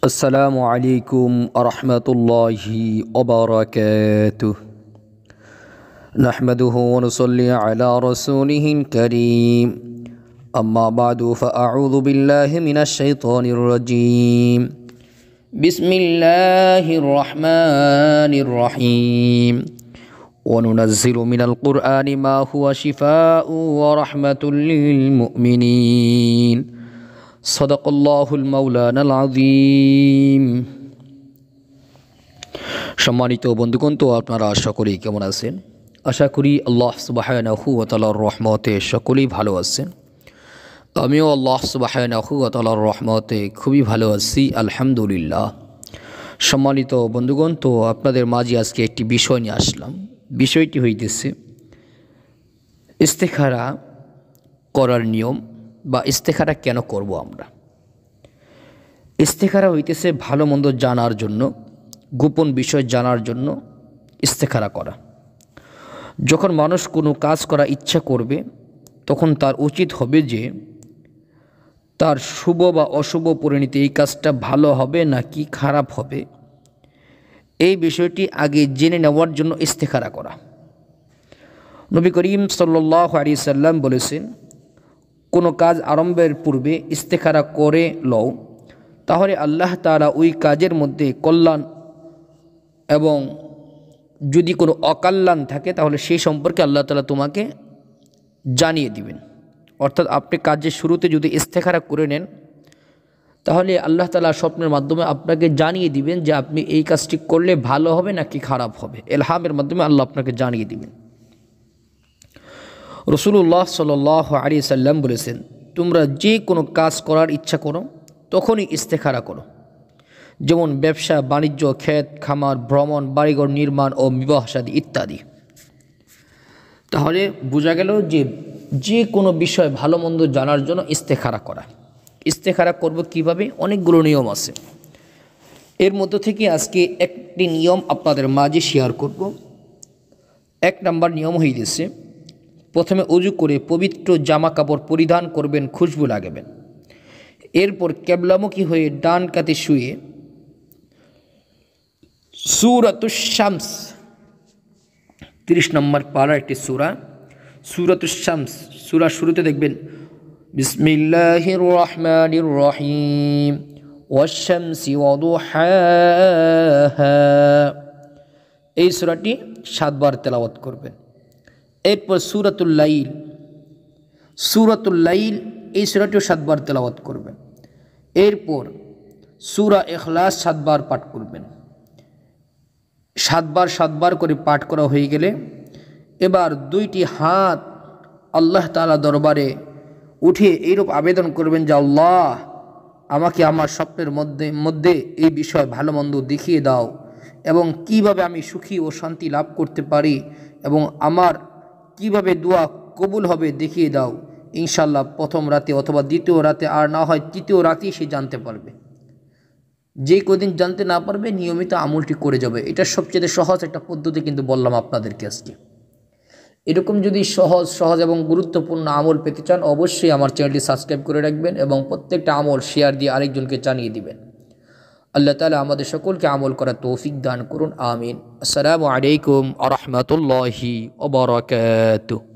السلام عليكم ورحمة الله وبركاته. نحمده ونصلي على رسوله الكريم. أما بعد فأعوذ بالله من الشيطان الرجيم. بسم الله الرحمن الرحيم. وننزل من القرآن ما هو شفاء ورحمة للمؤمنين. সদাকাল্লাহুল মাওলানাল আযীম। সম্মানিত বন্ধুগণ, তো আপনারা আশা করি কেমন আছেন? আশা করি আল্লাহ সুবহানাহু ওয়া তাআলার রহমতে সকলেই ভালো আছেন। আমিও আল্লাহ সুবহানাহু ওয়া তাআলার রহমতে খুবই ভালো আছি, আলহামদুলিল্লাহ। সম্মানিত বন্ধুগণ, তো আপনাদের মাঝে আজকে একটি বিষয় নিয়ে আসলাম। বিষয়টি হইতেছে ইস্তেখারা করার নিয়ম বা ইস্তেখারা কেন করব আমরা। ইস্তেখারা হইতেছে ভালো মন্দ জানার জন্য, গোপন বিষয় জানার জন্য ইস্তেখারা করা। যখন মানুষ কোনো কাজ করা ইচ্ছা করবে তখন তার উচিত হবে যে তার শুভ বা অশুভ পরিণতি, এই কাজটা ভালো হবে নাকি খারাপ হবে, এই বিষয়টি আগে জেনে নেওয়ার জন্য ইস্তেখারা করা। নবী করিম সাল্লাল্লাহু আলাইহি সাল্লাম বলেছেন, কোনো কাজ আরম্ভের পূর্বে ইস্তেখারা করে লও, তাহলে আল্লাহ তাআলা ওই কাজের মধ্যে কল্যাণ এবং যদি কোনো অকল্যাণ থাকে তাহলে সেই সম্পর্কে আল্লাহ তাআলা তোমাকে জানিয়ে দিবেন। অর্থাৎ আপনি কাজের শুরুতে যদি ইস্তেখারা করে নেন তাহলে আল্লাহ তাআলা স্বপ্নের মাধ্যমে আপনাকে জানিয়ে দিবেন যে আপনি এই কাজটি করলে ভালো হবে নাকি খারাপ হবে। ইলহামের মাধ্যমে আল্লাহ আপনাকে জানিয়ে দিবেন। রাসূলুল্লাহ সাল্লাল্লাহু আলাইহি সাল্লাম বলেছেন, তোমরা যে কোনো কাজ করার ইচ্ছা করো তখনই ইস্তেখারা করো। যেমন ব্যবসা বাণিজ্য, ক্ষেত খামার, ভ্রমণ, বাড়িঘর নির্মাণ ও বিবাহ শাদী ইত্যাদি। তাহলে বোঝা গেল যে যে কোনো বিষয় ভালো মন্দ জানার জন্য ইস্তেখারা করা। ইস্তেখারা করব কিভাবে? অনেকগুলো নিয়ম আছে। এর মধ্য থেকে আজকে একটি নিয়ম আপনাদের মাঝে শেয়ার করব। এক নম্বর নিয়ম হইতেছে, প্রথমে ওযু করে পবিত্র জামা কাপড় পরিধান করবেন, খুশবু লাগাবেন। এরপর কিবলামুখী হয়ে ডান কাতে শুয়ে সূরাতুশ শামস, 30 নম্বর পারা একটি সূরা, সূরাতুশ শামস, সূরার শুরুতে দেখবেন বিসমিল্লাহির রহমানির রহিম ওয়াশ-শামসি ওয়াদুহাহা, এই সূরাটি 7 বার তেলাওয়াত করবেন। এরপর সূরাতুল লাইল, এই সূরাটিও 7 বার তেলাওয়াত করবেন। এরপর সূরা ইখলাস 7 বার পাঠ করবেন। 7 বার করে পাঠ করা হয়ে গেলে এবার দুইটি হাত আল্লাহ তাআলা দরবারে উঠে এইরূপ আবেদন করবেন যে আল্লাহ, আমাকে আমার স্বপ্নের মধ্যে এই বিষয় ভালো মন্দ দেখিয়ে দাও এবং কিভাবে আমি সুখী ও শান্তি লাভ করতে পারি এবং আমার কিভাবে দোয়া কবুল হবে দেখিয়ে দাও। ইনশাল্লাহ প্রথম রাতে অথবা দ্বিতীয় রাতে, আর না হয় তৃতীয় রাতেই সে জানতে পারবে। যে কদিন জানতে না পারবে নিয়মিত আমলটি করে যাবে। এটা সবচেয়ে সহজ একটা পদ্ধতি কিন্তু বললাম আপনাদেরকে আজকে। এরকম যদি সহজ এবং গুরুত্বপূর্ণ আমল পেতে চান অবশ্যই আমার চ্যানেলটি সাবস্ক্রাইব করে রাখবেন এবং প্রত্যেকটা আমল শেয়ার দিয়ে আরেকজনকে জানিয়ে দিবেন। আল্লাহ তাআলা আমাদের সকলকে আমল করার তৌফিক দান করুন, আমিন। আসসালামু আলাইকুম ওয়া রাহমাতুল্লাহি ওয়া বারাকাতুহু।